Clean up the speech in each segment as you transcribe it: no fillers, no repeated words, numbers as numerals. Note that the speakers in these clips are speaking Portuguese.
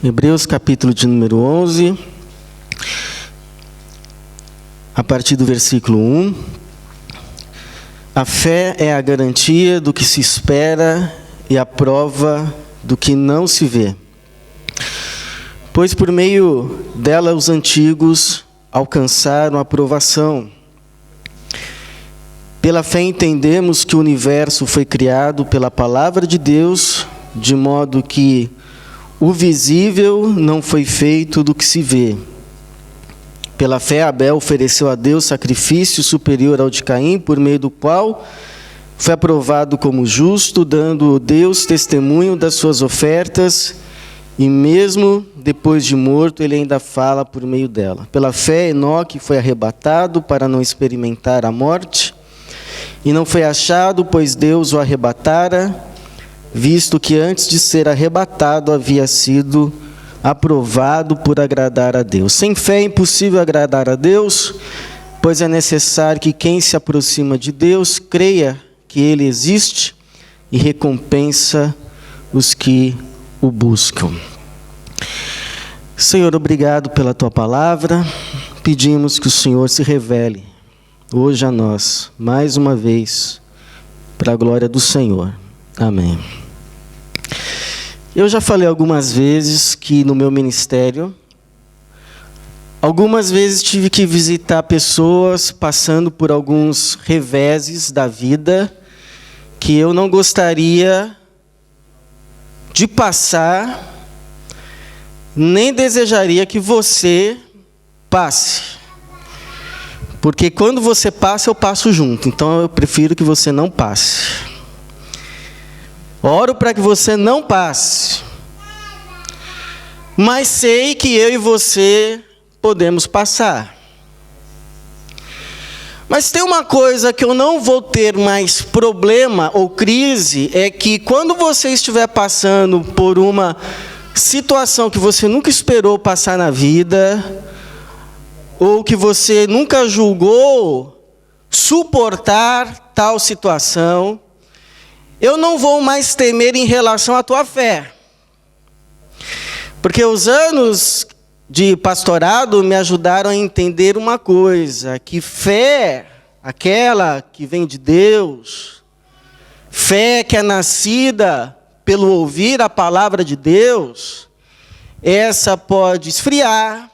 Hebreus capítulo de número 11, a partir do versículo 1. A fé é a garantia do que se espera e a prova do que não se vê. Pois por meio dela os antigos alcançaram a aprovação. Pela fé entendemos que o universo foi criado pela palavra de Deus, de modo que o visível não foi feito do que se vê. Pela fé, Abel ofereceu a Deus sacrifício superior ao de Caim, por meio do qual foi aprovado como justo, dando Deus testemunho das suas ofertas, e mesmo depois de morto, ele ainda fala por meio dela. Pela fé, Enoque foi arrebatado para não experimentar a morte, e não foi achado, pois Deus o arrebatara, visto que antes de ser arrebatado havia sido aprovado por agradar a Deus. Sem fé é impossível agradar a Deus, pois é necessário que quem se aproxima de Deus creia que Ele existe e recompensa os que o buscam. Senhor, obrigado pela Tua palavra. Pedimos que o Senhor se revele hoje a nós, mais uma vez, para a glória do Senhor. Amém. Eu já falei algumas vezes que no meu ministério, algumas vezes tive que visitar pessoas passando por alguns reveses da vida que eu não gostaria de passar, nem desejaria que você passe. Porque quando você passa, eu passo junto. Então eu prefiro que você não passe. Oro para que você não passe. Mas sei que eu e você podemos passar. Mas tem uma coisa que eu não vou ter mais problema ou crise, é que quando você estiver passando por uma situação que você nunca esperou passar na vida, ou que você nunca julgou suportar tal situação, eu não vou mais temer em relação à tua fé. Porque os anos de pastorado me ajudaram a entender uma coisa, que fé, aquela que vem de Deus, fé que é nascida pelo ouvir a palavra de Deus, essa pode esfriar,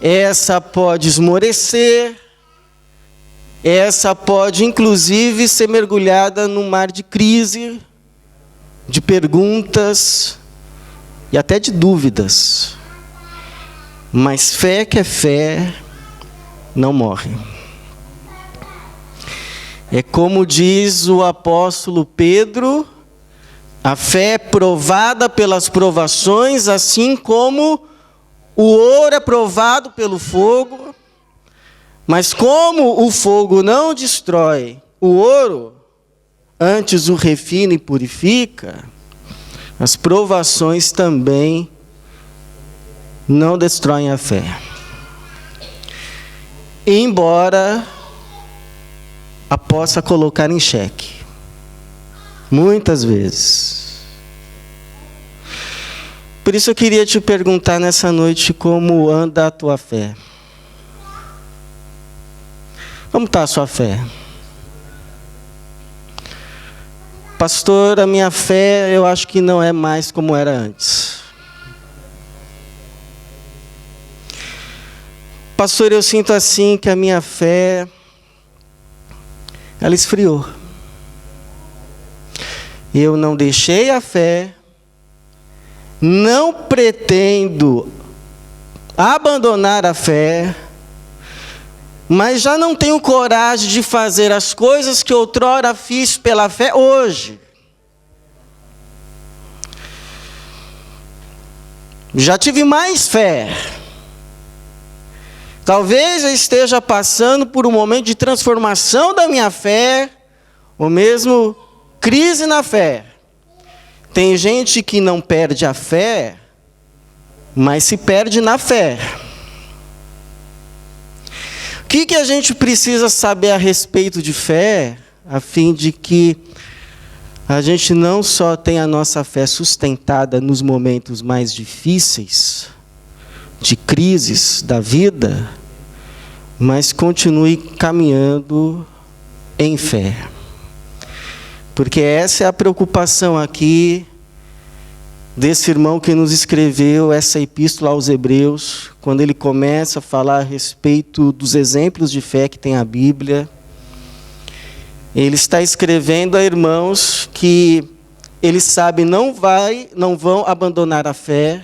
essa pode esmorecer, essa pode, inclusive, ser mergulhada num mar de crise, de perguntas e até de dúvidas. Mas fé que é fé, não morre. É como diz o apóstolo Pedro, a fé é provada pelas provações, assim como o ouro é provado pelo fogo. Mas como o fogo não destrói o ouro, antes o refina e purifica, as provações também não destroem a fé. Embora a possa colocar em xeque, muitas vezes. Por isso eu queria te perguntar nessa noite como anda a tua fé. Como está a sua fé? Pastor, a minha fé eu acho que não é mais como era antes. Pastor, eu sinto assim que a minha fé, ela esfriou. Eu não deixei a fé, não pretendo abandonar a fé, mas já não tenho coragem de fazer as coisas que outrora fiz pela fé hoje. Já tive mais fé. Talvez eu esteja passando por um momento de transformação da minha fé, ou mesmo crise na fé. Tem gente que não perde a fé, mas se perde na fé. O que a gente precisa saber a respeito de fé, a fim de que a gente não só tem a nossa fé sustentada nos momentos mais difíceis, de crises da vida, mas continue caminhando em fé. Porque essa é a preocupação aqui desse irmão que nos escreveu essa epístola aos Hebreus, quando ele começa a falar a respeito dos exemplos de fé que tem a Bíblia. Ele está escrevendo a irmãos que ele sabe não vão abandonar a fé,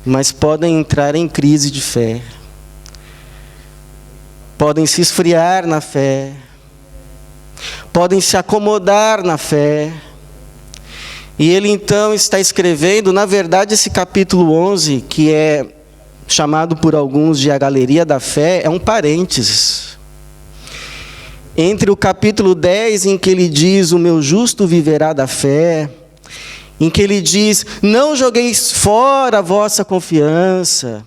mas podem entrar em crise de fé. Podem se esfriar na fé, podem se acomodar na fé. E ele então está escrevendo, na verdade, esse capítulo 11, que é chamado por alguns de a galeria da fé, é um parênteses. Entre o capítulo 10, em que ele diz, o meu justo viverá da fé, em que ele diz, não jogueis fora a vossa confiança.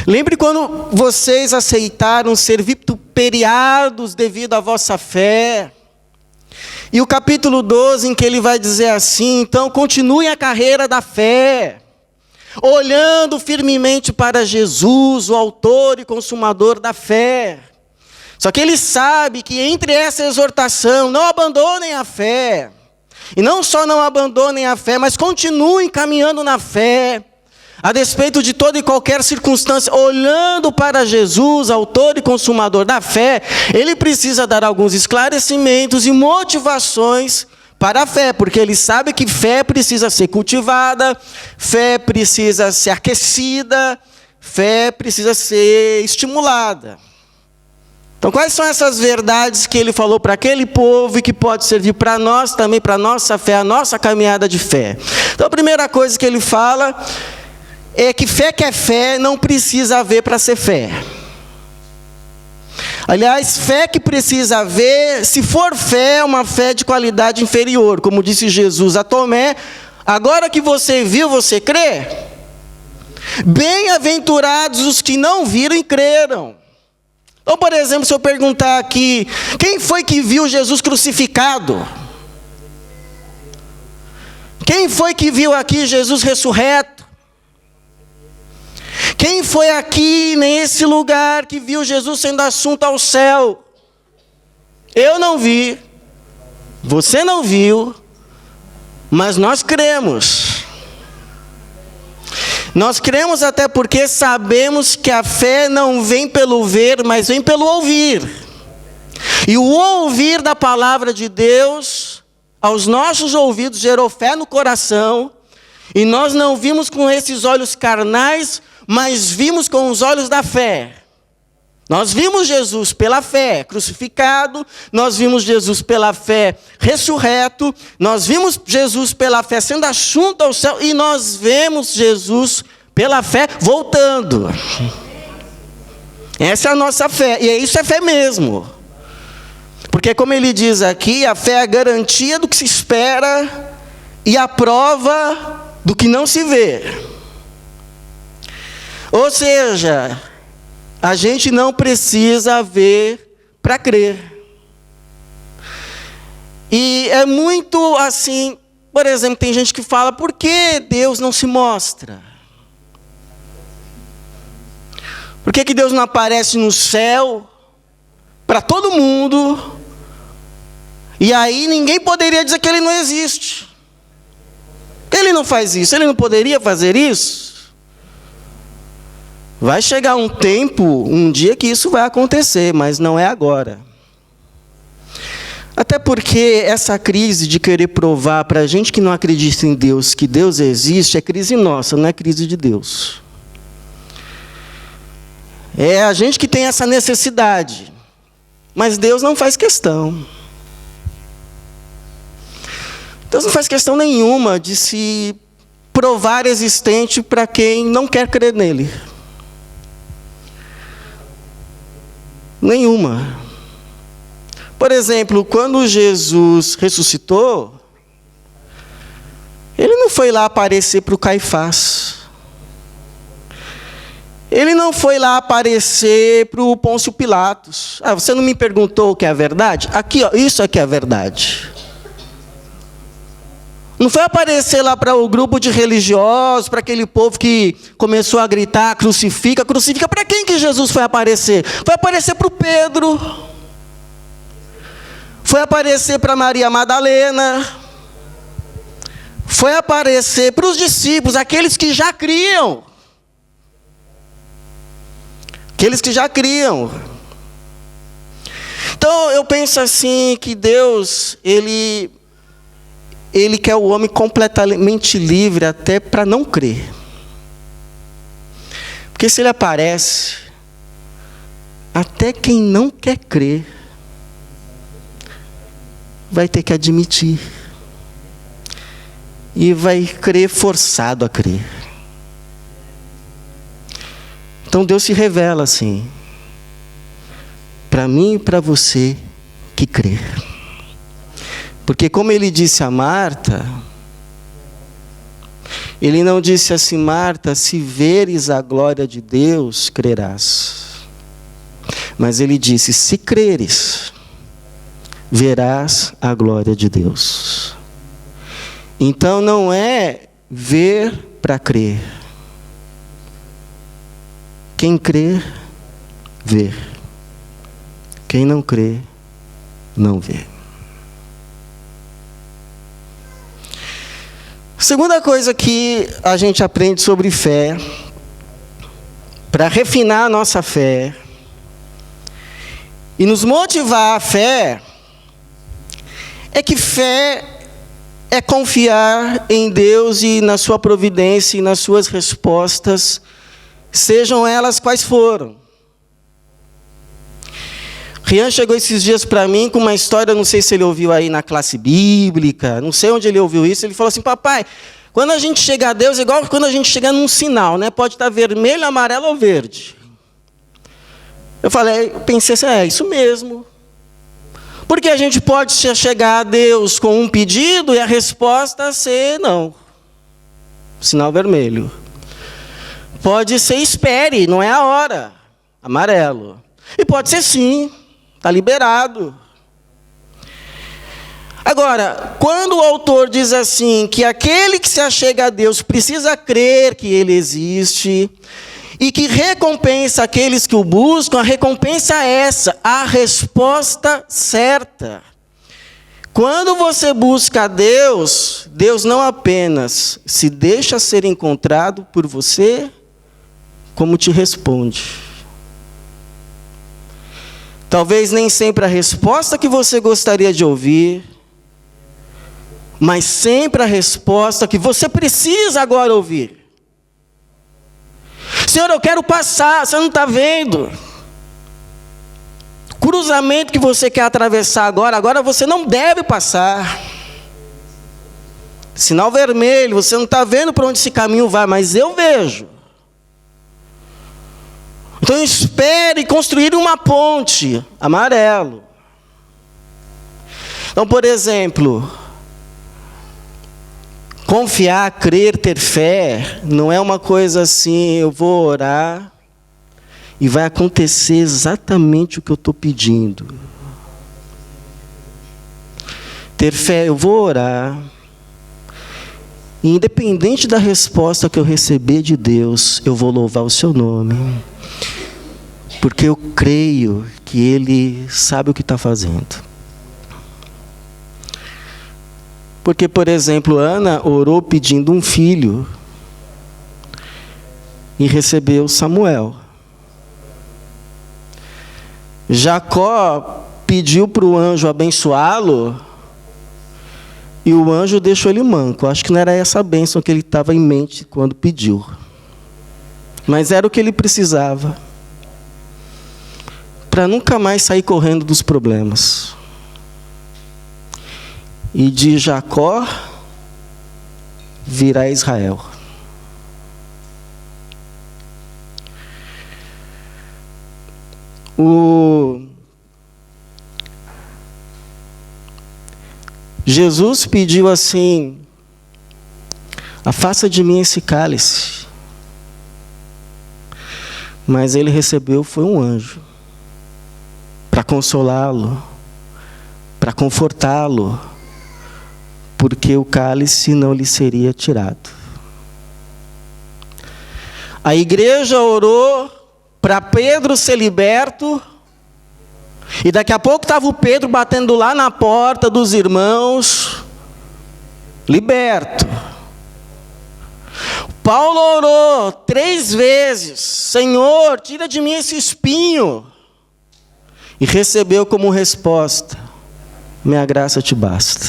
Lembre quando vocês aceitaram ser vituperiados devido à vossa fé. E o capítulo 12, em que ele vai dizer assim, então continue a carreira da fé, olhando firmemente para Jesus, o autor e consumador da fé. Só que ele sabe que entre essa exortação, não abandonem a fé, e não só não abandonem a fé, mas continuem caminhando na fé, a despeito de toda e qualquer circunstância, olhando para Jesus, autor e consumador da fé, ele precisa dar alguns esclarecimentos e motivações para a fé, porque ele sabe que fé precisa ser cultivada, fé precisa ser aquecida, fé precisa ser estimulada. Então, quais são essas verdades que ele falou para aquele povo e que pode servir para nós também, para a nossa fé, a nossa caminhada de fé? Então, a primeira coisa que ele fala é que fé não precisa haver para ser fé. Aliás, fé que precisa haver, se for fé, é uma fé de qualidade inferior. Como disse Jesus a Tomé, agora que você viu, você crê? Bem-aventurados os que não viram e creram. Então, por exemplo, se eu perguntar aqui, quem foi que viu Jesus crucificado? Quem foi que viu aqui Jesus ressurreto? Quem foi aqui nesse lugar que viu Jesus sendo assunto ao céu? Eu não vi, você não viu, mas nós cremos. Nós cremos até porque sabemos que a fé não vem pelo ver, mas vem pelo ouvir. E o ouvir da palavra de Deus, aos nossos ouvidos, gerou fé no coração. E nós não vimos com esses olhos carnais, mas vimos com os olhos da fé. Nós vimos Jesus pela fé crucificado, nós vimos Jesus pela fé ressurreto, nós vimos Jesus pela fé sendo assunto ao céu, e nós vemos Jesus pela fé voltando. Essa é a nossa fé, e isso é fé mesmo. Porque como ele diz aqui, a fé é a garantia do que se espera e a prova do que não se vê. Ou seja, a gente não precisa ver para crer. E é muito assim, por exemplo, tem gente que fala, por que Deus não se mostra? Por que Deus não aparece no céu para todo mundo? E aí ninguém poderia dizer que ele não existe. Ele não faz isso, ele não poderia fazer isso? Vai chegar um tempo, um dia que isso vai acontecer, mas não é agora. Até porque essa crise de querer provar para a gente que não acredita em Deus, que Deus existe, é crise nossa, não é crise de Deus. É a gente que tem essa necessidade, mas Deus não faz questão. Deus não faz questão nenhuma de se provar existente para quem não quer crer nele. Nenhuma. Por exemplo, quando Jesus ressuscitou, ele não foi lá aparecer para o Caifás. Ele não foi lá aparecer para o Pôncio Pilatos. Ah, você não me perguntou o que é a verdade? Aqui, ó, isso aqui é a verdade. Não foi aparecer lá para o grupo de religiosos, para aquele povo que começou a gritar, crucifica, crucifica. Para quem que Jesus foi aparecer? Foi aparecer para o Pedro. Foi aparecer para Maria Madalena. Foi aparecer para os discípulos, aqueles que já criam. Aqueles que já criam. Então eu penso assim, que Deus, Ele quer o homem completamente livre até para não crer. Porque se Ele aparece, até quem não quer crer vai ter que admitir. E vai crer forçado a crer. Então Deus se revela assim, para mim e para você que crê. Porque como Ele disse a Marta, Ele não disse assim: Marta, se veres a glória de Deus, crerás. Mas Ele disse: se creres, verás a glória de Deus. Então não é ver para crer. Quem crê, vê. Quem não crê, não vê. Segunda coisa que a gente aprende sobre fé, para refinar a nossa fé e nos motivar à fé, é que fé é confiar em Deus e na sua providência e nas suas respostas, sejam elas quais foram. Rian chegou esses dias para mim com uma história, não sei se ele ouviu aí na classe bíblica, não sei onde ele ouviu isso. Ele falou assim: papai, quando a gente chega a Deus, é igual quando a gente chega num sinal, né? Pode estar vermelho, amarelo ou verde. Eu pensei assim: é isso mesmo. Porque a gente pode chegar a Deus com um pedido e a resposta ser não. Sinal vermelho. Pode ser espere, não é a hora. Amarelo. E pode ser sim. Está liberado. Agora, quando o autor diz assim, que aquele que se achega a Deus precisa crer que Ele existe, e que recompensa aqueles que o buscam, a recompensa é essa, a resposta certa. Quando você busca a Deus, Deus não apenas se deixa ser encontrado por você, como te responde. Talvez nem sempre a resposta que você gostaria de ouvir, mas sempre a resposta que você precisa agora ouvir. Senhor, eu quero passar, você não está vendo? Cruzamento que você quer atravessar agora você não deve passar. Sinal vermelho, você não está vendo para onde esse caminho vai, mas eu vejo. Então espere construir uma ponte, amarelo. Então, por exemplo, confiar, crer, ter fé, não é uma coisa assim, eu vou orar e vai acontecer exatamente o que eu estou pedindo. Ter fé, eu vou orar, e independente da resposta que eu receber de Deus, eu vou louvar o seu nome. Porque eu creio que Ele sabe o que está fazendo. Porque, por exemplo, Ana orou pedindo um filho e recebeu Samuel. Jacó pediu para o anjo abençoá-lo e o anjo deixou ele manco. Acho que não era essa a bênção que ele estava em mente quando pediu. Mas era o que ele precisava para nunca mais sair correndo dos problemas. E de Jacó virá Israel. Jesus pediu assim: afasta de mim esse cálice. Mas ele recebeu foi um anjo para consolá-lo, para confortá-lo, porque o cálice não lhe seria tirado. A igreja orou para Pedro ser liberto, e daqui a pouco estava o Pedro batendo lá na porta dos irmãos, liberto. Paulo orou 3 vezes: Senhor, tira de mim esse espinho. E recebeu como resposta: minha graça te basta.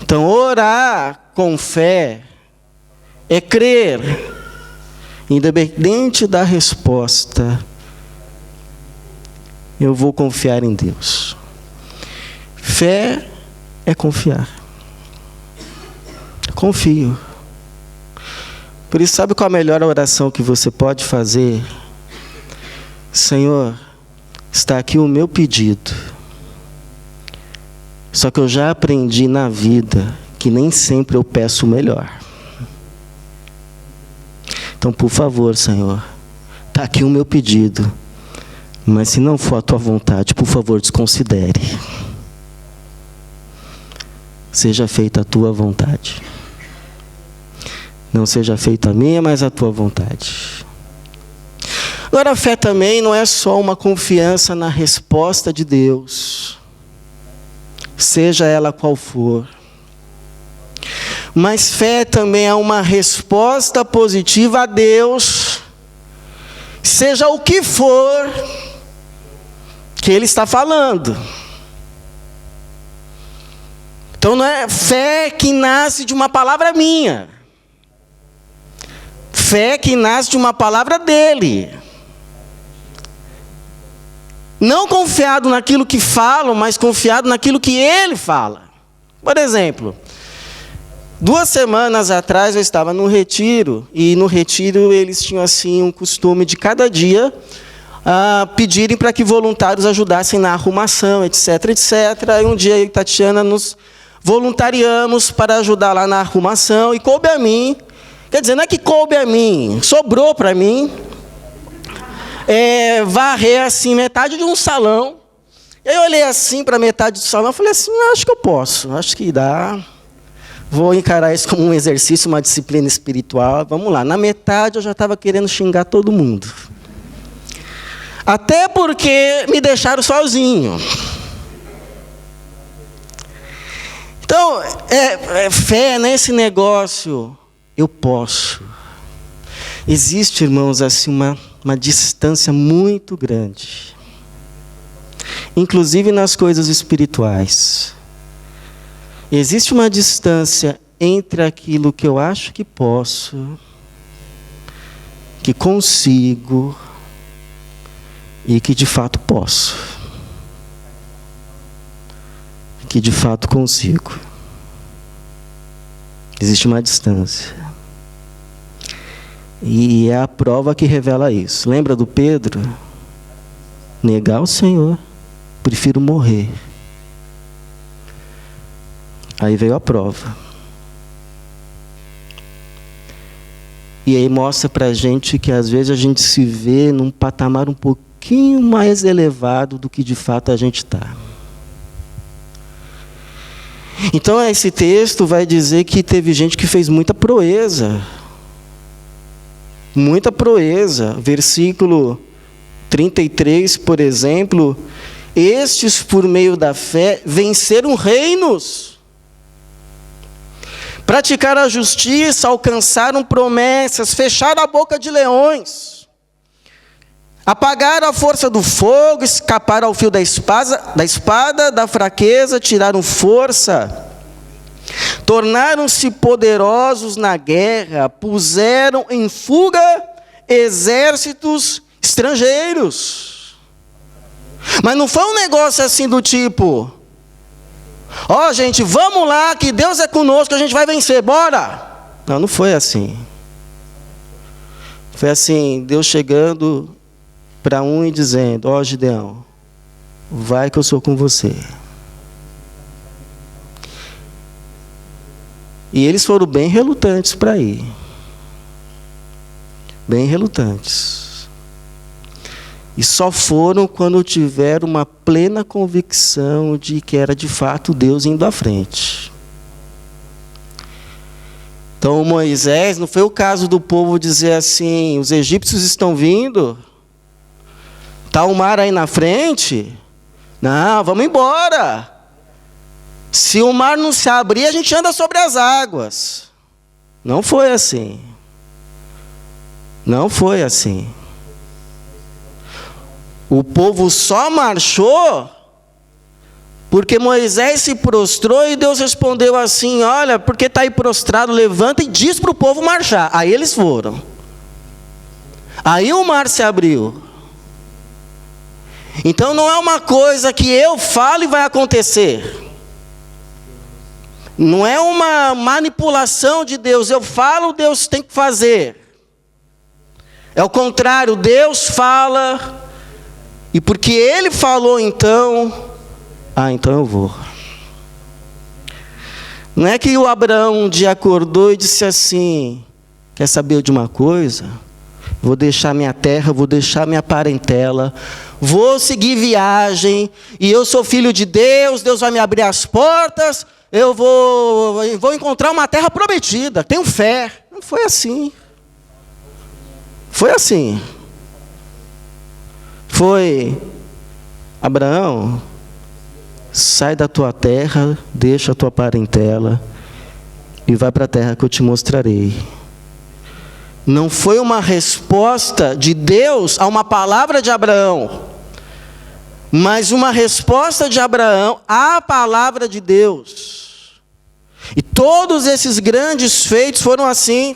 Então, orar com fé é crer, independente da resposta, eu vou confiar em Deus. Fé é confiar. Confio. Por isso, sabe qual a melhor oração que você pode fazer? Senhor, está aqui o meu pedido. Só que eu já aprendi na vida que nem sempre eu peço o melhor. Então, por favor, Senhor, está aqui o meu pedido. Mas se não for a tua vontade, por favor, desconsidere. Seja feita a tua vontade. Não seja feita a minha, mas a tua vontade. Agora, a fé também não é só uma confiança na resposta de Deus, seja ela qual for. Mas fé também é uma resposta positiva a Deus, seja o que for que Ele está falando. Então não é fé que nasce de uma palavra minha. Fé que nasce de uma palavra dele. Não confiado naquilo que falam, mas confiado naquilo que ele fala. Por exemplo, 2 semanas atrás eu estava no retiro, e no retiro eles tinham assim um costume de cada dia pedirem para que voluntários ajudassem na arrumação, etc, etc. E um dia eu e Tatiana nos voluntariamos para ajudar lá na arrumação, e coube a mim. Quer dizer, não é que coube a mim, sobrou para mim varrer assim metade de um salão. Eu olhei assim para metade do salão e falei assim: acho que eu posso, acho que dá. Vou encarar isso como um exercício, uma disciplina espiritual. Vamos lá. Na metade eu já estava querendo xingar todo mundo. Até porque me deixaram sozinho. Então, fé nesse negócio. Eu posso. Existe, irmãos, assim uma distância muito grande. Inclusive nas coisas espirituais. Existe uma distância entre aquilo que eu acho que posso, que consigo, e que de fato posso. Que de fato consigo. Existe uma distância. E é a prova que revela isso. Lembra do Pedro? Negar o Senhor, prefiro morrer. Aí veio a prova. E aí mostra pra gente que às vezes a gente se vê num patamar um pouquinho mais elevado do que de fato a gente está. Então esse texto vai dizer que teve gente que fez muita proeza. Muita proeza. Versículo 33, por exemplo: estes, por meio da fé, venceram reinos. Praticaram a justiça, alcançaram promessas, fecharam a boca de leões. Apagaram a força do fogo, escaparam ao fio da espada, da fraqueza, tiraram força. Tornaram-se poderosos na guerra, puseram em fuga exércitos estrangeiros. Mas não foi um negócio assim do tipo: ó, gente, vamos lá, que Deus é conosco, a gente vai vencer, bora! Não, não foi assim. Foi assim, Deus chegando para um e dizendo: ó, Gideão, vai que eu sou com você. E eles foram bem relutantes para ir. Bem relutantes. E só foram quando tiveram uma plena convicção de que era de fato Deus indo à frente. Então Moisés, não foi o caso do povo dizer assim, os egípcios estão vindo, está o mar aí na frente, não, vamos embora. Se o mar não se abrir, a gente anda sobre as águas. Não foi assim. Não foi assim. O povo só marchou porque Moisés se prostrou e Deus respondeu assim, olha, porque está aí prostrado, levanta e diz para o povo marchar. Aí eles foram. Aí o mar se abriu. Então não é uma coisa que eu falo e vai acontecer. Não é uma manipulação de Deus. Eu falo, Deus tem que fazer. É o contrário, Deus fala, e porque Ele falou então, então eu vou. Não é que o Abraão um dia acordou e disse assim, quer saber de uma coisa? Vou deixar minha terra, vou deixar minha parentela, vou seguir viagem, e eu sou filho de Deus, Deus vai me abrir as portas, eu vou encontrar uma terra prometida, tenho fé. Não foi assim. Foi assim. Foi, Abraão, sai da tua terra, deixa a tua parentela e vai para a terra que eu te mostrarei. Não foi uma resposta de Deus a uma palavra de Abraão, mas uma resposta de Abraão à palavra de Deus. E todos esses grandes feitos foram assim.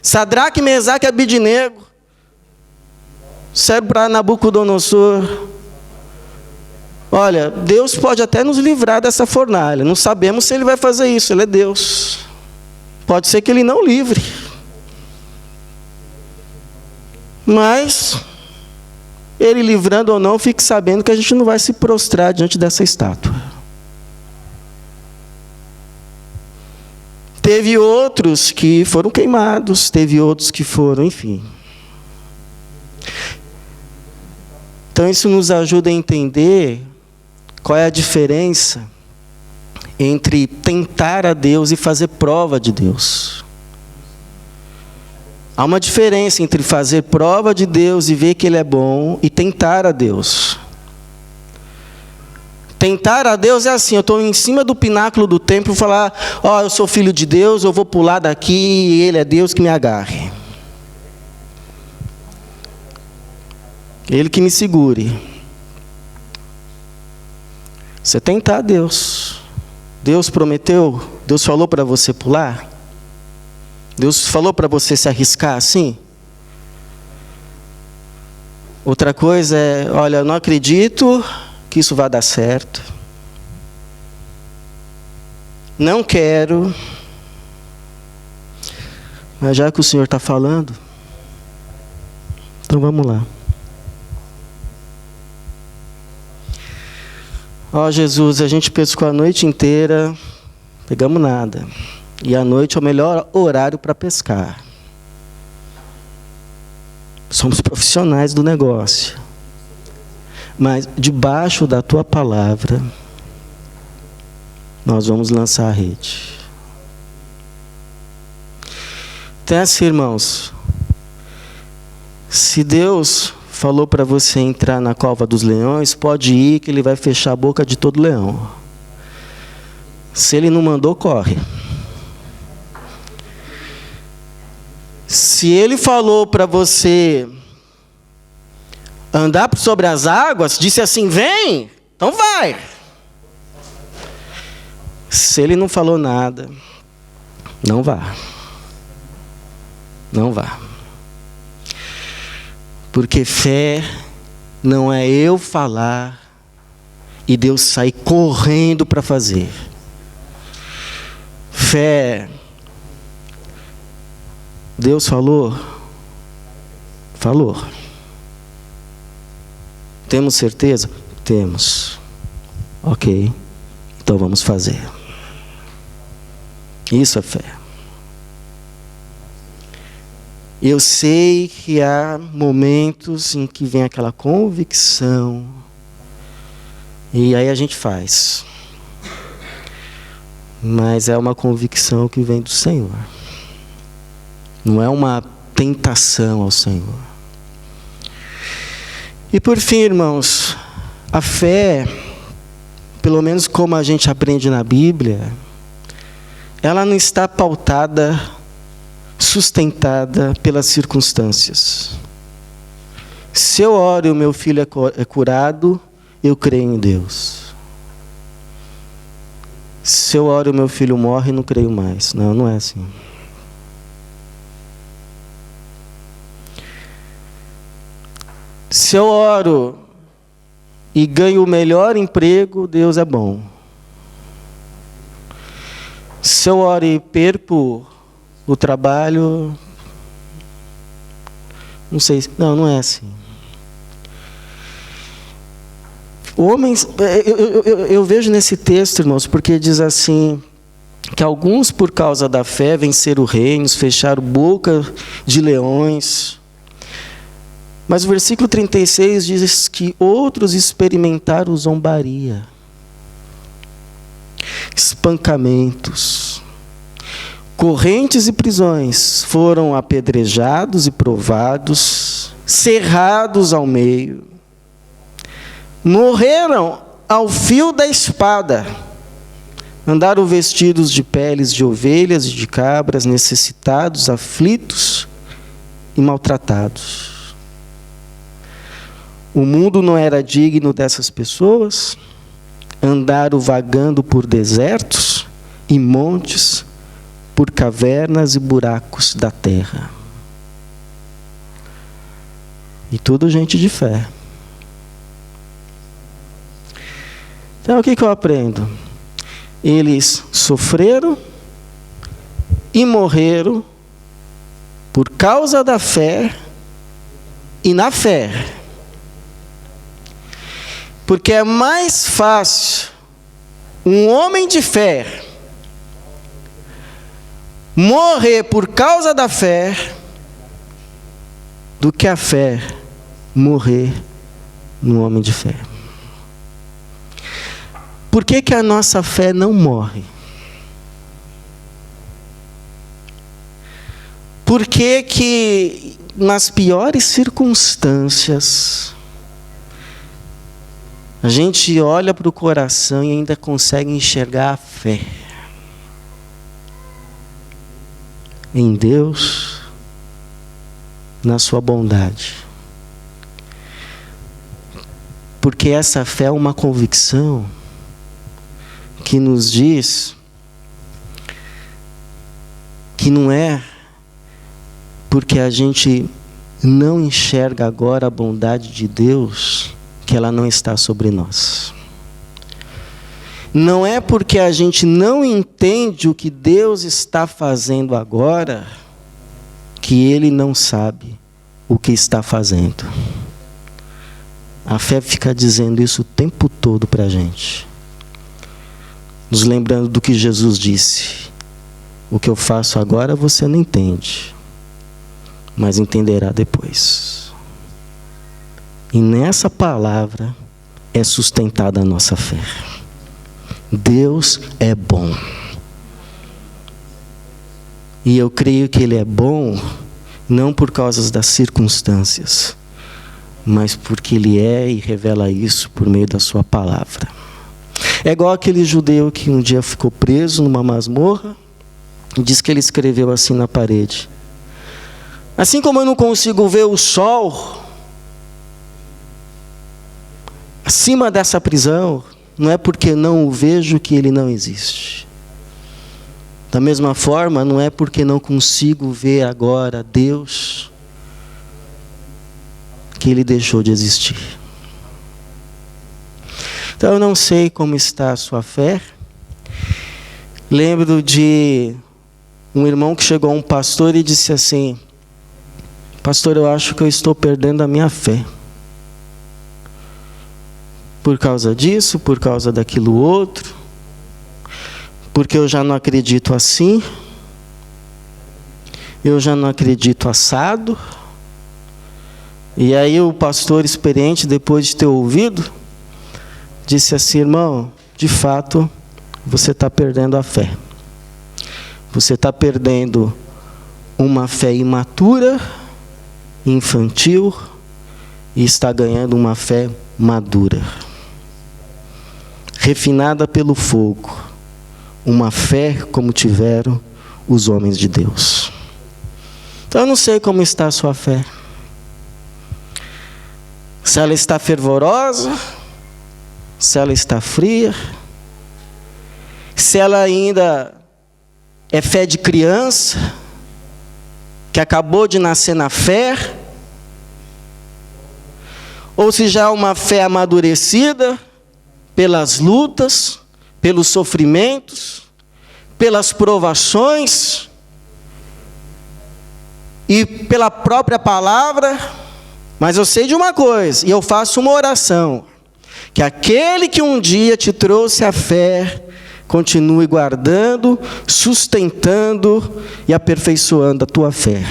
Sadraque, Mesaque e Abidnego. Serve para Nabucodonosor. Olha, Deus pode até nos livrar dessa fornalha. Não sabemos se Ele vai fazer isso, Ele é Deus. Pode ser que Ele não livre. Mas, Ele livrando ou não, fique sabendo que a gente não vai se prostrar diante dessa estátua. Teve outros que foram queimados, teve outros que foram, enfim. Então isso nos ajuda a entender qual é a diferença entre tentar a Deus e fazer prova de Deus. Há uma diferença entre fazer prova de Deus e ver que Ele é bom e tentar a Deus. Tentar a Deus é assim, eu estou em cima do pináculo do templo e falar, eu sou filho de Deus, eu vou pular daqui e Ele é Deus que me agarre. Ele que me segure. Você tentar a Deus. Deus prometeu, Deus falou para você pular? Deus falou para você se arriscar assim? Outra coisa é, olha, eu não acredito que isso vai dar certo. Não quero. Mas já que o Senhor está falando, então vamos lá. Jesus, a gente pescou a noite inteira, pegamos nada. E a noite é o melhor horário para pescar. Somos profissionais do negócio. Mas debaixo da tua palavra, nós vamos lançar a rede. Então assim, irmãos, se Deus falou para você entrar na cova dos leões, pode ir que Ele vai fechar a boca de todo leão. Se Ele não mandou, corre. Se Ele falou para você andar sobre as águas, disse assim, vem, então vai. Se Ele não falou nada, não vá. Não vá. Porque fé não é eu falar e Deus sair correndo para fazer. Fé, Deus falou? Falou. Temos certeza? Temos. Ok, então vamos fazer. Isso é fé. Eu sei que há momentos em que vem aquela convicção, e aí a gente faz. Mas é uma convicção que vem do Senhor. Não é uma tentação ao Senhor. E por fim, irmãos, a fé, pelo menos como a gente aprende na Bíblia, ela não está pautada, sustentada pelas circunstâncias. Se eu oro e o meu filho é curado, eu creio em Deus. Se eu oro e o meu filho morre, não creio mais. Não, não é assim. Se eu oro e ganho o melhor emprego, Deus é bom. Se eu oro e perco o trabalho, não sei. Não, não é assim. Homens, eu vejo nesse texto, irmãos, porque diz assim, que alguns por causa da fé venceram reinos, fecharam boca de leões. Mas o versículo 36 diz que outros experimentaram zombaria, espancamentos, correntes e prisões, foram apedrejados e provados, cerrados ao meio, morreram ao fio da espada, andaram vestidos de peles de ovelhas e de cabras, necessitados, aflitos e maltratados. O mundo não era digno dessas pessoas, andaram vagando por desertos e montes, por cavernas e buracos da terra. E tudo gente de fé. Então, o que eu aprendo? Eles sofreram e morreram por causa da fé e na fé. Porque é mais fácil um homem de fé morrer por causa da fé do que a fé morrer no homem de fé. Por que que a nossa fé não morre? Por que que nas piores circunstâncias a gente olha para o coração e ainda consegue enxergar a fé em Deus, na sua bondade? Porque essa fé é uma convicção que nos diz que não é porque a gente não enxerga agora a bondade de Deus que ela não está sobre nós. Não é porque a gente não entende o que Deus está fazendo agora que Ele não sabe o que está fazendo. A fé fica dizendo isso o tempo todo para a gente, nos lembrando do que Jesus disse: o que eu faço agora você não entende, mas entenderá depois. E nessa palavra é sustentada a nossa fé. Deus é bom. E eu creio que Ele é bom não por causa das circunstâncias, mas porque Ele é e revela isso por meio da sua palavra. É igual aquele judeu que um dia ficou preso numa masmorra e diz que ele escreveu assim na parede: assim como eu não consigo ver o sol acima dessa prisão, não é porque não o vejo que ele não existe. Da mesma forma, não é porque não consigo ver agora Deus que Ele deixou de existir. Então eu não sei como está a sua fé. Lembro de um irmão que chegou a um pastor e disse assim: pastor, eu acho que eu estou perdendo a minha fé. Por causa disso, por causa daquilo outro, porque eu já não acredito assim. eu já não acredito assado. E aí o pastor experiente, depois de ter ouvido, disse assim: irmão, de fato, você está perdendo a fé. Você está perdendo uma fé imatura, infantil, e está ganhando uma fé madura, refinada pelo fogo, uma fé como tiveram os homens de Deus. Então eu não sei como está a sua fé. Se ela está fervorosa, se ela está fria, se ela ainda é fé de criança, que acabou de nascer na fé, ou se já é uma fé amadurecida pelas lutas, pelos sofrimentos, pelas provações e pela própria palavra. Mas eu sei de uma coisa, e eu faço uma oração, que aquele que um dia te trouxe a fé, continue guardando, sustentando e aperfeiçoando a tua fé,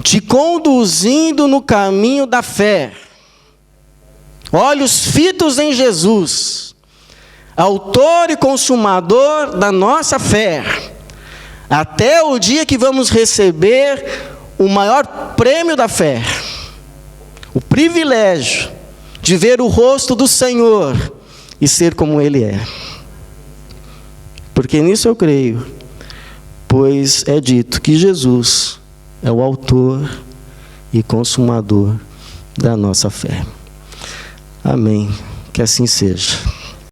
te conduzindo no caminho da fé, olhos fitos em Jesus, autor e consumador da nossa fé, até o dia que vamos receber o maior prêmio da fé, o privilégio de ver o rosto do Senhor e ser como Ele é. Porque nisso eu creio, pois é dito que Jesus é o autor e consumador da nossa fé. Amém. Que assim seja.